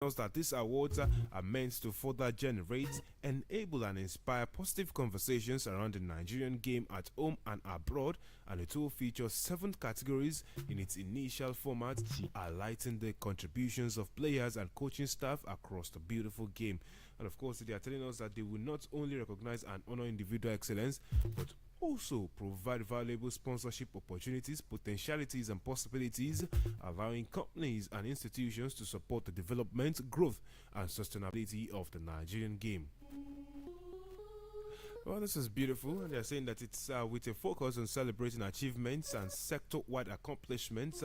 us that these awards are meant to further generate, enable, and inspire positive conversations around the Nigerian game at home and abroad. And it will feature 7 categories in its initial format, highlighting the contributions of players and coaching staff across the beautiful game. And of course, they are telling us that they will not only recognize and honor individual excellence, but also provide valuable sponsorship opportunities, potentialities, and possibilities, allowing companies and institutions to support the development, growth, and sustainability of the Nigerian game. Well, this is beautiful, and they're saying that it's with a focus on celebrating achievements and sector-wide accomplishments,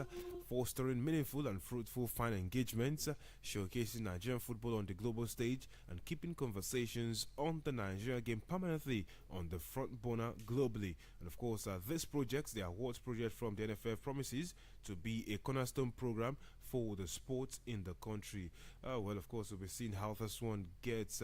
fostering meaningful and fruitful fan engagements, showcasing Nigerian football on the global stage, and keeping conversations on the Nigerian game permanently on the front burner globally. And of course, this project, the awards project from the NFF, promises to be a cornerstone program for the sports in the country. Well, of course, we'll be seeing how this one gets,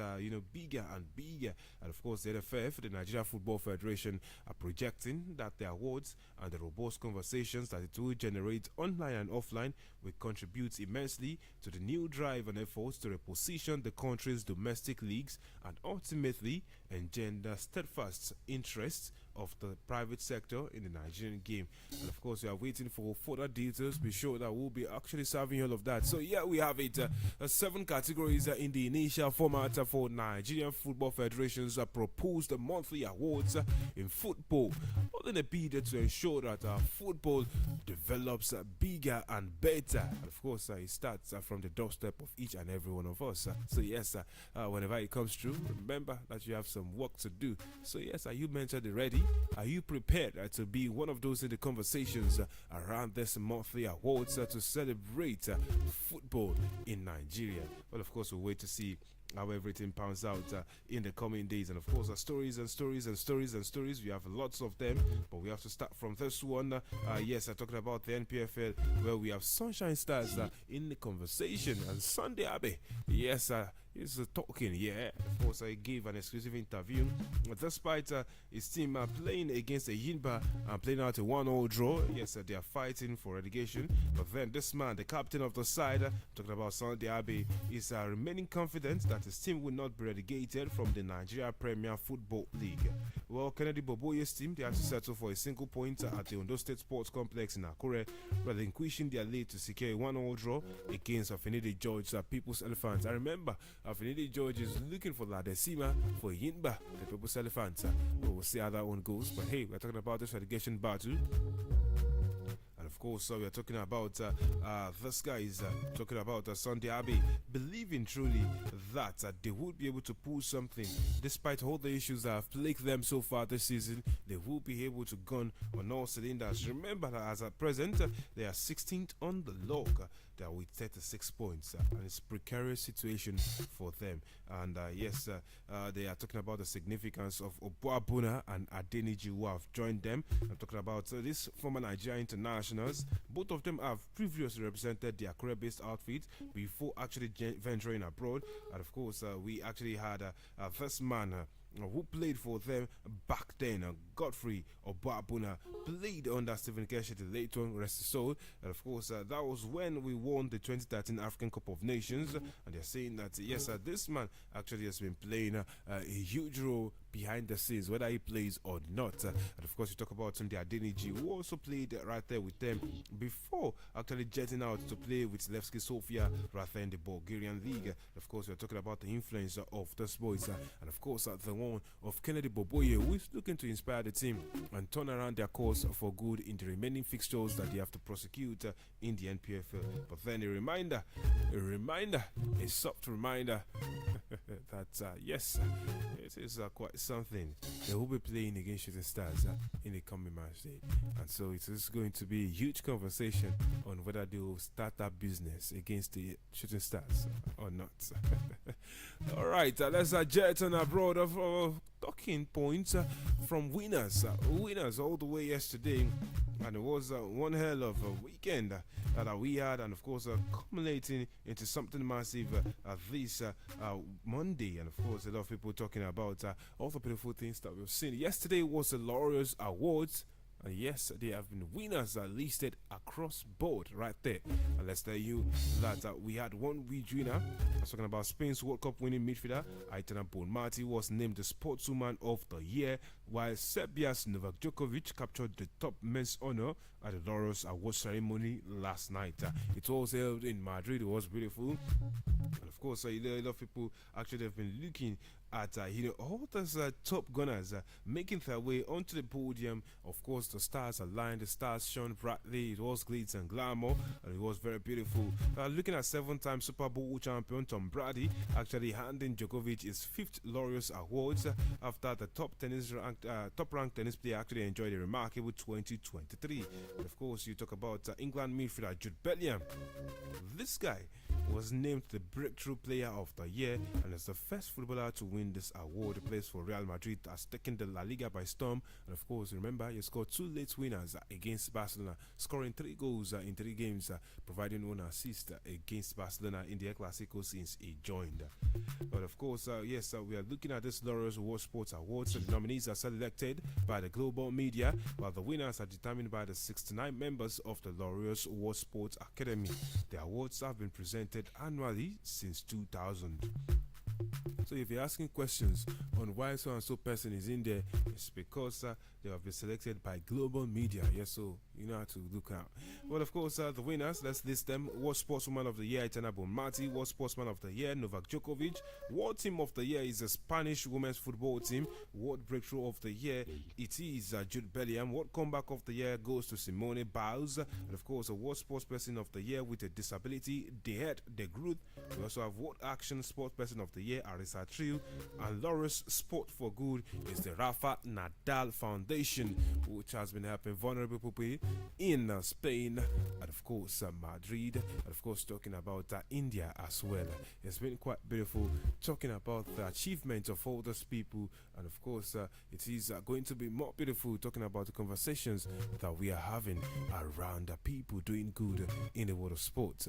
bigger and bigger. And of course, the NFF, the Nigeria Football Federation, are projecting that the awards and the robust conversations that it will generate online and offline will contribute immensely to the new drive and efforts to reposition the country's domestic leagues and ultimately engender steadfast interest of the private sector in the Nigerian game. And of course, we are waiting for further details. Be sure that we'll be actually serving all of that. So yeah, we have it. 7 categories in the initial format for Nigerian Football Federation's proposed monthly awards in football, all in a bid to ensure that football develops bigger and better. And of course, it starts from the doorstep of each and every one of us. So yes, whenever it comes true, remember that you have some work to do. So yes, are you mentally ready? Are you prepared to be one of those in the conversations around this monthly awards to celebrate football in Nigeria? Well, of course, we'll wait to see how everything pans out in the coming days. And of course, stories and stories and stories and stories. We have lots of them, but we have to start from this one. Yes, I'm talking about the NPFL, where we have Sunshine Stars in the conversation. And Sunday Abbey, yes, he's talking. Yeah, of course, I gave an exclusive interview. Despite his team playing against a Yinba and playing out a 1-0 draw, yes, they are fighting for relegation. But then this man, the captain of the side, talking about Sunday Abbey, is remaining confident that his team will not be relegated from the Nigeria Premier Football League. Well, Kennedy Boboye's team, they have to settle for a single point at the Ondo State Sports Complex in Akure, relinquishing their lead to secure a 1-0 draw against Affinity George People's Elephants. I remember Affinity George is looking for La Decima for Yinba, the People's Elephants. We'll see how that one goes. But hey, we're talking about this relegation battle. Of course, we are talking about this guy is talking about Sunday Abbey, believing truly that they would be able to pull something despite all the issues that have plagued them so far this season. They will be able to gun on all cylinders. Remember that as at present, they are 16th on the log. They are with 36 points, and it's a precarious situation for them. And yes, they are talking about the significance of Obuabuna and Adeniji, who have joined them. I'm talking about these former Nigerian internationals. Both of them have previously represented their career-based outfit before actually venturing abroad. And of course, we actually had this man who played for them back then, Godfrey Obuabuna, played under Stephen Keshi, the late one, rest his soul. And of course, that was when we won the 2013 African Cup of Nations. And they're saying that, yes, this man actually has been playing a huge role behind the scenes, whether he plays or not. And of course, you talk about Sunday Adeniji, who also played right there with them before actually jetting out to play with Levski Sofia right there in the Bulgarian league. Of course, we're talking about the influence of this boys, and of course, the one of Kennedy Boboye, who is looking to inspire the team and turn around their course for good in the remaining fixtures that they have to prosecute in the NPFL. But then a reminder, a soft reminder that yes, it is quite something. They will be playing against Shooting Stars in the coming match day, and so it is going to be a huge conversation on whether they will start that business against the Shooting Stars or not. All right, let's jet on abroad of talking points from winners all the way yesterday. And it was one hell of a weekend that we had, and of course culminating into something massive this Monday. And of course, a lot of people talking about all the beautiful things that we've seen. Yesterday was the Laureus Awards And yes, they have been winners listed across board right there. And let's tell you that we had one week winner. I was talking about Spain's World Cup winning midfielder, Aitana Bonmati, was named the Sportswoman of the Year, while Serbia's Novak Djokovic captured the top men's honor at the Laureus Award ceremony last night. It was held in Madrid. It was beautiful. And of course, a lot of people actually have been looking at all those top gunners making their way onto the podium. Of course, the stars aligned, the stars shone brightly. It was glitz and glamour, and it was very beautiful. Looking at 7-time Super Bowl champion Tom Brady actually handing Djokovic his 5th Laureus Awards after the top ranked tennis player actually enjoyed a remarkable 2023. And of course, you talk about England midfielder Jude Bellingham. This guy was named the Breakthrough Player of the Year and is the first footballer to win this award. The plays for Real Madrid has taken the La Liga by storm. And of course, remember, he scored 2 late winners against Barcelona, scoring 3 goals in 3 games, providing 1 assist against Barcelona in the El Clasico since he joined. But of course, yes, we are looking at this Laureus World Sports Awards. The nominees are selected by the global media, while the winners are determined by the 69 members of the Laureus World Sports Academy. The awards have been presented annually since 2000. So if you're asking questions on why so and so person is in there, it's because they have been selected by global media. Yes, so you know how to look out. But of course, the winners, let's list them. World Sportswoman of the Year, Aitana Bonmati. World Sportsman of the Year, Novak Djokovic. World Team of the Year is the Spanish women's football team. World Breakthrough of the Year, it is Jude Bellingham. World Comeback of the Year goes to Simone Biles. And of course, a World Sportsperson of the Year with a disability, Dehet De Groot. We also have World Action Sportsperson of the Year, Arisa Triu. And Laureus Sport for Good is the Rafa Nadal Foundation, which has been helping vulnerable people in Spain and of course Madrid, and of course talking about India as well. It's been quite beautiful talking about the achievements of all those people, and of course it is going to be more beautiful talking about the conversations that we are having around the people doing good in the world of sports.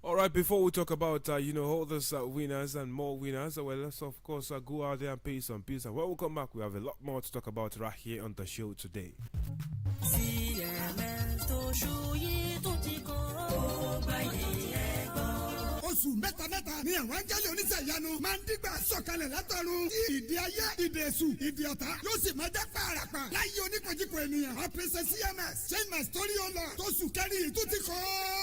All right, before we talk about, all those winners and more winners, well, let's of course go out there and pay some bills. And when we come back, we have a lot more to talk about right here on the show today. Oṣù mẹ́ta ni àwọn áńgẹ́lì oníṣẹ́ ìyanu máa ń dígbà sọ̀kalẹ̀ látọ̀run tí ìdí ayé ìdè èṣù ìdè ọ̀tá yóò sì máa jẹ́ pààràpà láyé oníkojúkọ ènìyàn. Ọ̀pẹ̀sẹ̀ CMS change my story o lọ tó sùn kẹ́rì yìí tún ti kọ́.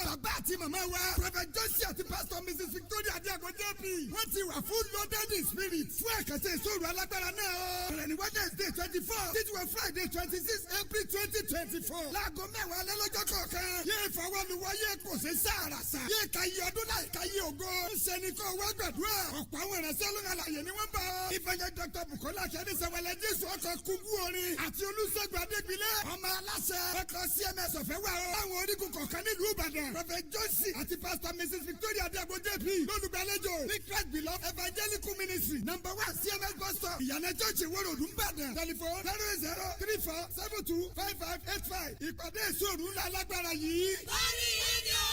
Bàbá àti màmá wa Prophet Josie àti Pastor Mrs Victoria Adiago JP wọ́n ti wà full loaded in spirit fún àkànṣe ìṣòro alágbára náà o. Bẹ̀rẹ̀ ní Wednesday 24 títí wọ Friday 26 April 2024 láago mẹ́wàá alẹ́ lọ́jọ́ kọ̀ọ̀kan. Yé ìfọwọ́luwọ́ yé kò sí sàràsà yé kàyé ọdún láì kàyé ògo. Ṣé ni kò wá gbàdúrà? Ọ̀pọ̀ àwọn ìránṣẹ́ olóńgbò àlàyé ni wọ́n bá. Ìfẹ̀yẹ Dr. Bukola Akíndésẹ̀wẹ̀lẹ̀ Jésù ọkọ̀ kúgbú orin àti Olúṣẹ́gun Adégbìlẹ̀ ọmọ aláṣẹ ọkọ̀ CMS ọ̀fẹ́ wà o. Àwọn orígun kọ̀ọ̀kan nílùú Ìbàdàn. Prophet Josie àti Pastor Mrs Victoria Adiago JP lólùgbàlejò ní Christ Beloved Evangelical Ministry number 1 CMS bus stop ìyànà church ìwòròdú Ìbàdàn. Telephone 08034755585. Ìpàdé ìṣòro ńlá alágbára yìí. Lórí rédíò.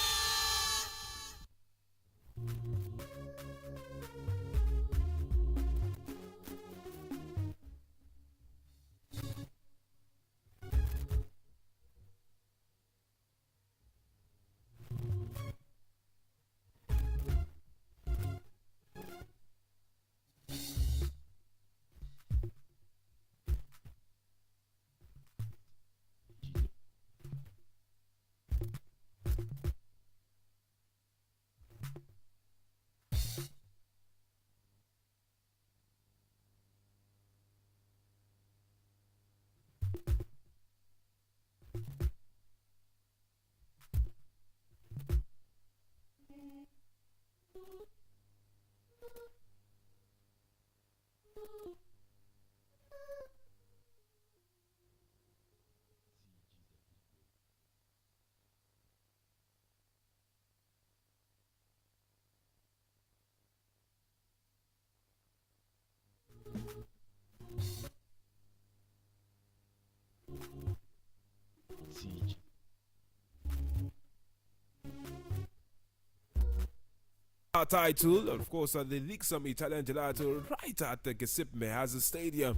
title. Of course, they leaked some Italian gelato right at the Giuseppe Meazza Stadium,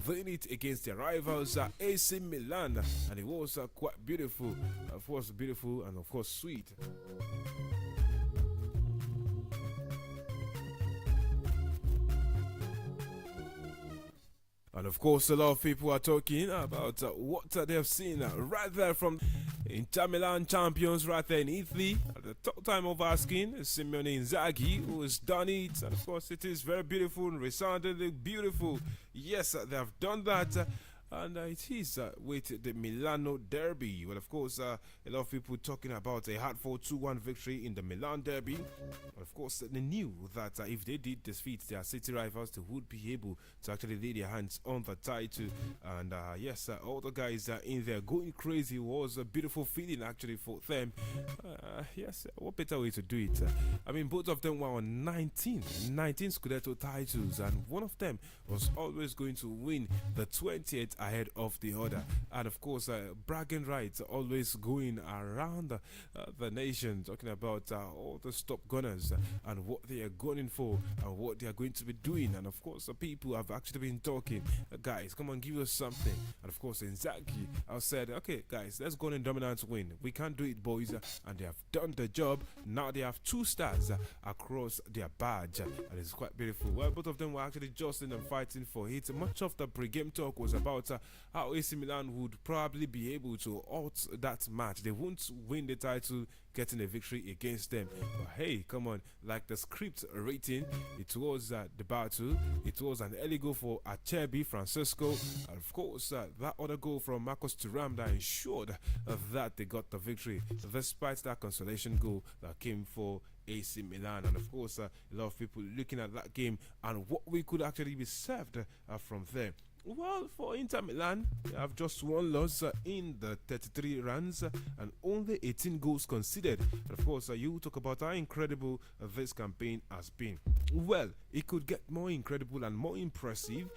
doing it against their rivals AC Milan, and it was quite beautiful. Of course, beautiful and of course sweet. And of course, a lot of people are talking about what they have seen right there from Inter Milan champions right there in Italy. At the top time of asking, Simeone Inzaghi, who has done it. And of course, it is very beautiful and resoundingly beautiful. Yes, they have done that. And it is with the Milano Derby. Well, of course, a lot of people talking about a hard-fought 2-1 victory in the Milan Derby. Of course, they knew that if they did defeat their city rivals, they would be able to actually lay their hands on the title. And yes, all the guys in there going crazy. Was a beautiful feeling actually for them. Yes, what better way to do it? I mean, both of them were on 19 Scudetto titles, and one of them was always going to win the 20th ahead of the other. And of course, bragging rights always going around the nation, talking about all the top gunners and what they are going for and what they are going to be doing. And of course, the people have actually been talking, guys, come on, give us something. And of course, Inzaghi said, okay, guys, let's go on and dominant win. We can't do it, boys. And they have done the job. Now they have 2 stars across their badge, and it's quite beautiful. Well, both of them were actually jostling and fighting for it. Much of the pre-game talk was about how AC Milan would probably be able to halt that match. They won't win the title getting a victory against them. But hey, come on, like the script rating, it was the battle. It was an early goal for Acerbi, Francesco. And of course, that other goal from Marcos Thuram that ensured that they got the victory, despite that consolation goal that came for AC Milan. And of course, a lot of people looking at that game and what we could actually be served from there. Well, for Inter Milan, they have just 1 loss in the 33 runs and only 18 goals conceded. And of course, you talk about how incredible this campaign has been. Well, it could get more incredible and more impressive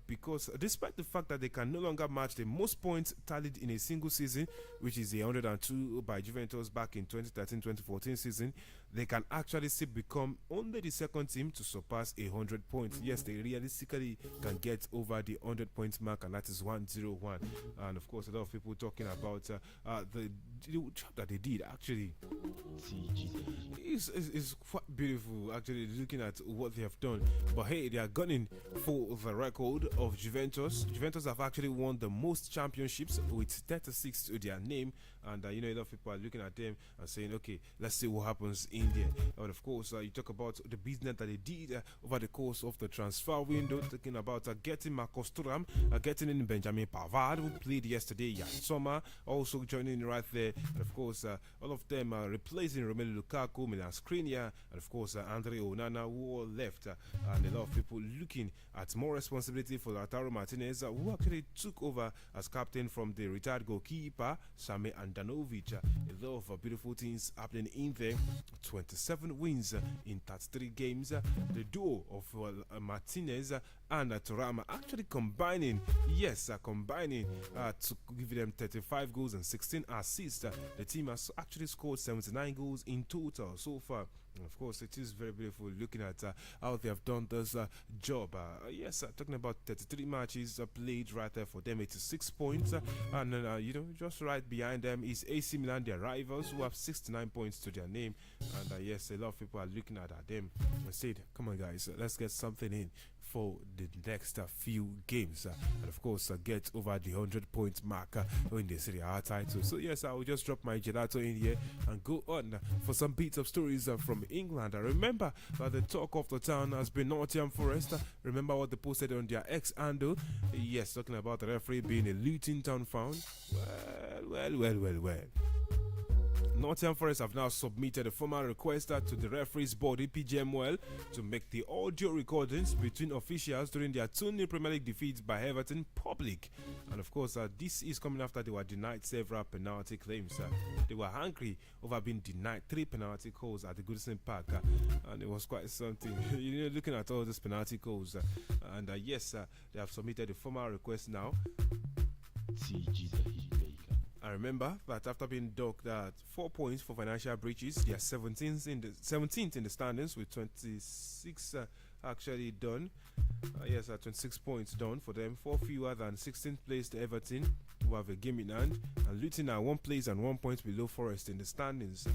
because despite the fact that they can no longer match the most points tallied in a single season, which is 102 by Juventus back in 2013-2014 season, they can actually still become only the second team to surpass 100 points. Yes, they realistically can get over the 100 points mark, and that is 101. And of course, a lot of people talking about the job that they did actually. It's quite beautiful actually looking at what they have done. But hey, they are gunning for the record of Juventus. Juventus have actually won the most championships with 36 to their name. And a lot of people are looking at them and saying, okay, let's see what happens in there. And of course, you talk about the business that they did over the course of the transfer window, talking about getting Marcos Thuram, getting in Benjamin Pavard, who played yesterday, Jan Sommer, also joining right there. And of course, all of them are replacing Romelu Lukaku, Milan Skriniar, and of course, Andre Onana, who all left. And a lot of people looking at more responsibility for Lautaro Martinez, who actually took over as captain from the retired goalkeeper, Same Andanovic. A lot of beautiful things happening in there. 27 wins in 33 games. The duo of Martinez and Thuram actually combining to give them 35 goals and 16 assists. The team has actually scored 79 goals in total so far. And of course, it is very beautiful looking at how they have done this job. Talking about 33 matches played right there for them, 86 points. And just right behind them is AC Milan, their rivals, who have 69 points to their name. And yes, a lot of people are looking at them and said, come on guys, let's get something in for the next few games, and of course get over the 100 point mark in the Serie A title. So yes, I will just drop my gelato in here and go on for some bits of stories from England. I remember the talk of the town has been Nottingham Forest. Remember what they posted on their X handle? Yes, talking about the referee being a Luton Town fan. Well. Nottingham Forest have now submitted a formal request to the referees body PGMOL to make the audio recordings between officials during their 2-0 Premier League defeats by Everton public. And of course, this is coming after they were denied several penalty claims. They were angry over being denied 3 penalty calls at the Goodison Park, and it was quite something. Looking at all these penalty calls, and yes, they have submitted a formal request now. I remember that after being docked at 4 points for financial breaches, they are 17th in the standings with 26 actually done. Yes, 26 points done for them, 4 fewer than 16th placed Everton, who have a game in hand, and Luton are 1 place and 1 point below Forest in the standings.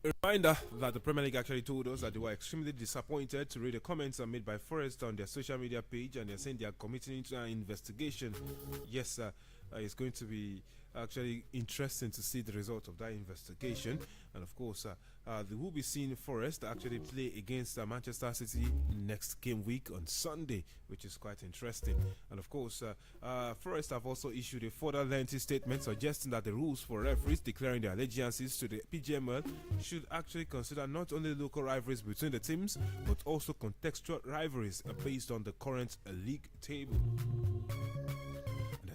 A reminder that the Premier League actually told us that they were extremely disappointed to read the comments made by Forest on their social media page, and they're saying they are committing to an investigation. Yes, it's going to be actually interesting to see the result of that investigation. And of course, they will be seeing Forest actually play against Manchester City next game week on Sunday, which is quite interesting. And of course, Forest have also issued a further lengthy statement suggesting that the rules for referees declaring their allegiances to the PGML should actually consider not only local rivalries between the teams, but also contextual rivalries based on the current league table.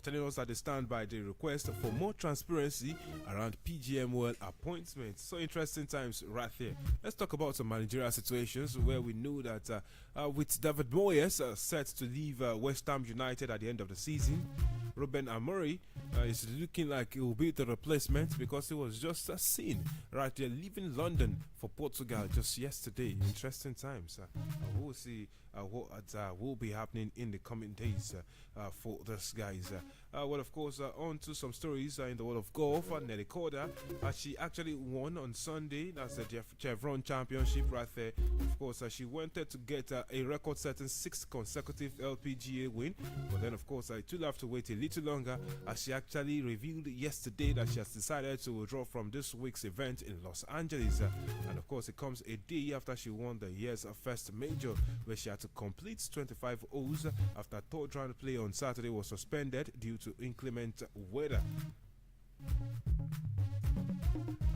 Telling us that they stand by the request for more transparency around PGMOL appointments. So interesting times right there. Let's talk about some managerial situations where we know that with David Moyes set to leave West Ham United at the end of the season, Ruben Amorim is looking like he will be the replacement because he was just seen right there leaving London for Portugal just yesterday. Interesting times. We'll see what will be happening in the coming days for this guys. Well, of course, on to some stories in the world of golf. Nelly Korda, she actually won on Sunday. That's the Chevron Championship right there. Of course, she wanted to get a record-setting 6th consecutive LPGA win, but then, of course, it will have to wait a little longer, as she actually revealed yesterday that she has decided to withdraw from this week's event in Los Angeles. And of course, it comes a day after she won the year's first major, where she had to complete 25 holes after third round play on Saturday was suspended due to inclement weather.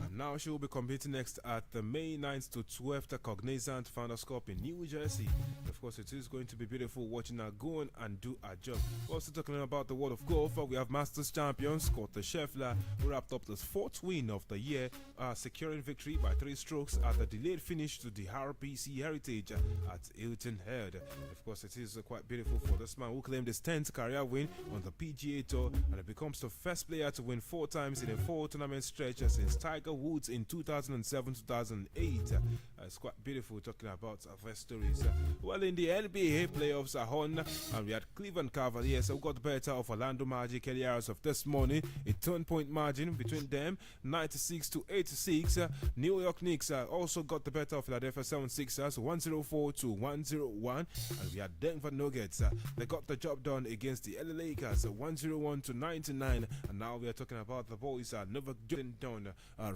And now she will be competing next at the May 9th to 12th Cognizant Founders Cup in New Jersey. Of course, it is going to be beautiful watching her go on and do her job. We're also talking about the world of golf. We have Masters champion Scott Scheffler, who wrapped up his 4th win of the year, securing victory by 3 strokes at the delayed finish to the RBC Heritage at Hilton Head. Of course, it is quite beautiful for this man who claimed his 10th career win on the PGA Tour, and it becomes the first player to win 4 times in a 4-tournament stretch since Tiger Woods in 2007-2008. It's quite beautiful talking about their stories. Well, in the NBA playoffs are on, and we had Cleveland Cavaliers who got better of Orlando Magic early hours of this morning. A 10-point margin between them, 96-86. New York Knicks also got the better of Philadelphia 76ers, 104-101. And we had Denver Nuggets. They got the job done against the LA Lakers, 101-99. And now we are talking about the boys never getting done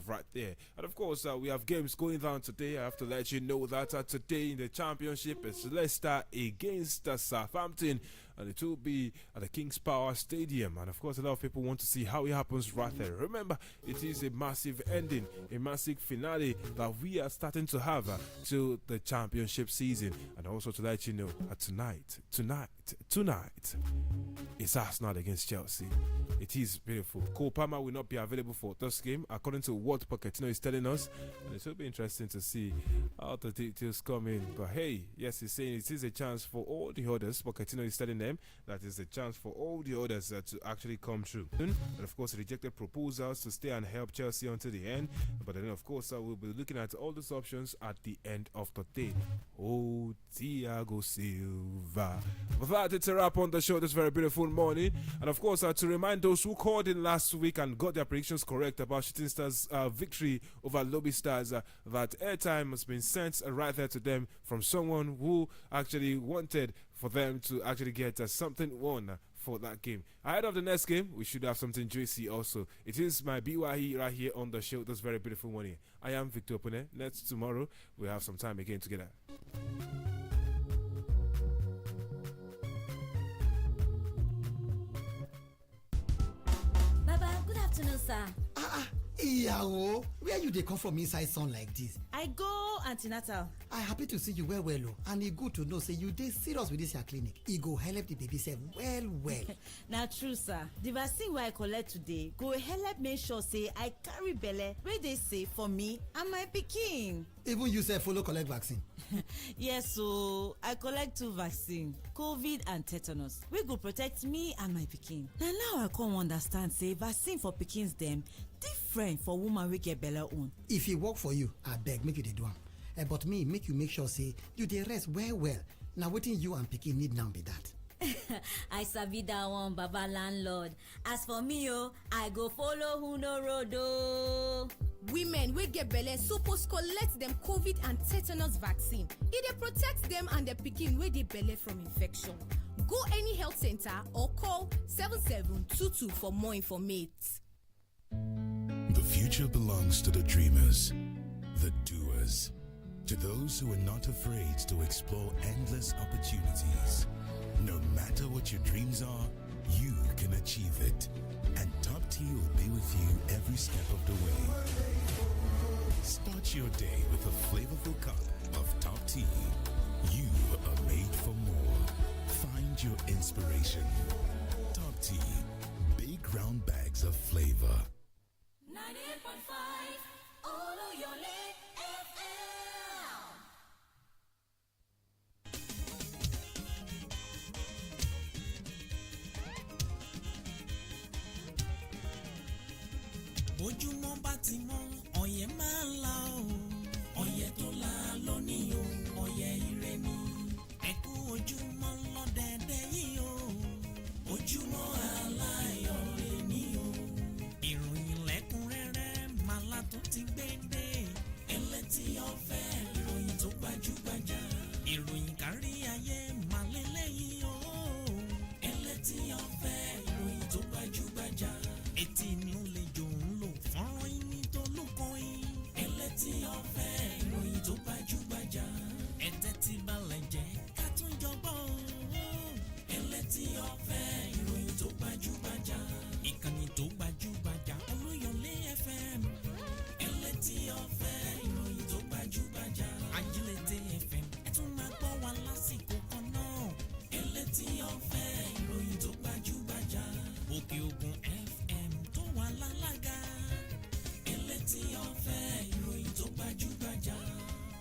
right there. And of course, we have games going down today. I have to let you know that today in the championship is Leicester against Southampton, and it will be at the King's Power Stadium. And of course, a lot of people want to see how it happens right there. Remember, it is a massive ending, a massive finale that we are starting to have to the championship season. And also to let you know, tonight it's Arsenal against Chelsea. It is beautiful. Cole Palmer will not be available for this game, according to what Pochettino is telling us. And it will be interesting to see how the details come in. But hey, yes, he's saying it is a chance for all the others. Pochettino is telling them that is a chance for all the others to actually come true. And of course, rejected proposals to stay and help Chelsea until the end. But then, of course, we'll be looking at all those options at the end of the day. Oh, Thiago Silva. With that, it's a wrap on the show this very beautiful morning. And of course, to remind those who called in last week and got their predictions correct about Shooting Stars' victory over Lobby Stars, that airtime has been sent right there to them from someone who actually wanted for them to actually get something won for that game. Ahead of the next game, we should have something juicy also. It is my BYE right here on the show this very beautiful morning. I am Victor Opone. Next tomorrow, we'll have some time again together. Baba, good afternoon, sir. Iyawo, where you dey come from inside sun like this? I go antenatal. I happy to see you well and e good to know say you dey serious with this your clinic. E go help the baby sef well. Na true, sir. The vaccine wey I collect today go help make sure say I carry belle wey dey safe for me and my pikin. Even you say follow collect vaccine. Yes, so I collect 2 vaccine, COVID and tetanus. We go protect me and my pikin. Now I come understand say vaccine for pikins dem different for woman wey get belle own. If e work for you, abeg make you dey do am. But me, make you make sure say you dey rest well. Na wetin you and pikin need now be that. I sabi that one, baba landlord. As for me, I go follow who no road. Women wey get belle suppose collect dem COVID and tetanus vaccine. E dey protect dem and their pikin wey dey belle from infection. Go any health center or call 7722 for more information. The future belongs to the dreamers, the doers, to those who are not afraid to explore endless opportunities. No matter what your dreams are, you can achieve it. And Top Tea will be with you every step of the way. Start your day with a flavorful cup of Top Tea. You are made for more. Find your inspiration. Top Tea, big round bags of flavor. 98.5 OLUYOLEFM. Ojúmọ́ bá ti mọ́ ọ̀yẹ́ máa ń la o ọ̀yẹ́ tó la lónìí o ọ̀yẹ́ ire ni ẹ̀kú ojúmọ́ lọ́dẹ̀ẹ̀dẹ̀ yìí o ojúmọ́ aláyọ̀ rè ní o ìròyìn lẹ́kùnrẹ́rẹ́ màlá tó ti gbé dé ẹlẹ́tì ọ̀fẹ́ ìròyìn tó gbajúgbajà ìròyìn kárí ayé màlélẹ́yìn o ẹlẹ́tì ọ̀fẹ́ ìròyìn tó gbajúgbajà etí ni ó lè jò ń lò fọ́nrán ìní tó lóko yìí. ẹlẹ́tì ọ̀fẹ́ ìròyìn tó gbajúgbajà ẹ̀tẹ́ tí balẹ̀ jẹ́ ká tún jọgbọ́. ẹlẹ́tì ọ̀fẹ́ ìròyìn tó gbajúgbajà ìkànnì tó gbajúgbajà Olúyọ̀lé FM. ẹlẹ́tì ọ̀fẹ́ ìròyìn tó gbajúgbajà Ajílété FM ẹ tún máa gbọ́ wa lásìkò kan náà. ẹlẹ́tì ọ̀fẹ́ ìròyìn tó gbajúgbajà Òkè Ògùn FM tó wà lálága. ẹlẹ́tì ọ̀fẹ́ ìròyìn tó gbajúgbajà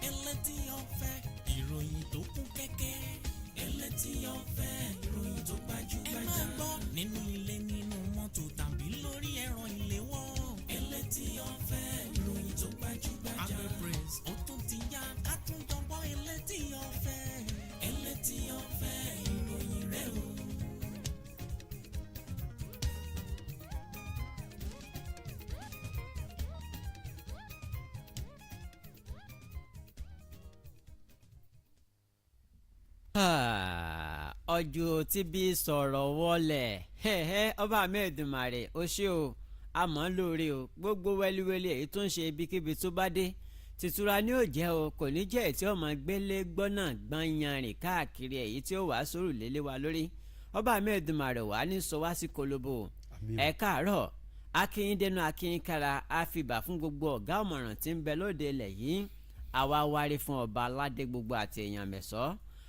ẹlẹ́tì ọ̀fẹ́ ìròyìn tó kún kẹ́kẹ́ ẹlẹ́tì ọ̀fẹ́ ìròyìn tó gbajúgbajà. ẹ máa gbọ́ nínú ilé nínú mọ́tò tàbí lórí ẹ̀rọ ìléwọ́. ẹlẹ́tì ọ̀fẹ́ ìròyìn tó gbajúgbajà. Abẹ́ Praise ó tún ti yá ká tún jọgbọ́ ẹlẹ́tì ọ̀fẹ́. ẹlẹ́tì ọ̀fẹ́ ìròyìn rẹ̀ o. ọjọ́ tí bí sọ̀rọ̀ wọlé ọba mẹ́ẹ̀dùnmáre ó ṣe o àmọ́ lóore o gbogbo wẹ́líwẹ́lí èyí tó ń ṣe ibikíbi tó bá dé tìtura ni ó jẹ́ o kò ní jẹ́ èyí tí ọmọ gbélé gbọ́nà gbọ́nyanrìn káàkiri èyí tí ó wàá sọ̀rọ̀ lélẹ̀ wa lórí ọba mẹ́ẹ̀dùnmáre wà ní sọ wá sí kolobo ẹ káàárọ̀ akínyíndénú akínyínkára àfibà fún gbogbo ọ̀gá ọ̀mọ̀ràn tí ń bẹ lóde ilẹ̀ yìí àwa wárí fún ọba aládé gbogbo àti èèyàn mẹ́sọ́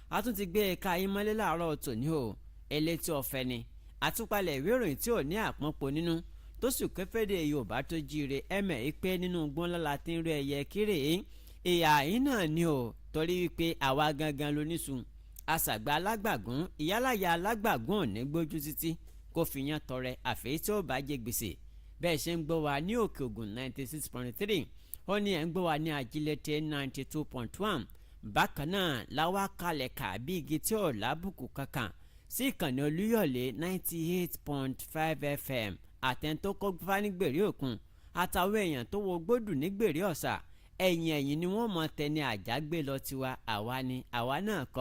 a tún ti gbé ẹ̀ka yín mọ́lé láàárọ̀ tòní o elétí ọ̀fẹ́ ni àtúpalẹ̀ ìwé ìròyìn tí ò ní àpọ́npọ̀ nínú tó sì kéfèdè Yorùbá tó jíire ẹ̀mẹ̀ ìpè nínú gbọ́nlọ́la tí ń rí ẹyẹ kéré ìyá yín náà ni o torí wípé àwa gangan lóníṣun àṣàgbà alágbàgún ìyálàyà alágbàgún ò ní gbójú títí kó fi yan tọrẹ àfẹ́yí tí ó bá jẹ gbèsè bẹ́ẹ̀ ṣe ń gbọ́ wa ní Òkè Ògùn 96.3 ó ní ẹ̀ ń gbọ́ wa ní Ajílété 92.1 bákan náà láwa kalẹ̀ kà bí igi tí ò lábùkù kankan sí ìkànnì Olúyọ̀lé 98.5 FM àtẹ̀ntó kó gbá nígbèrè òkun àtàwọn èèyàn tó wo gbódù nígbèrè ọ̀sà ẹ̀yìn ni wọ́n mọ tẹni àjágbé lọ tiwa àwa ni àwa náà kọ́.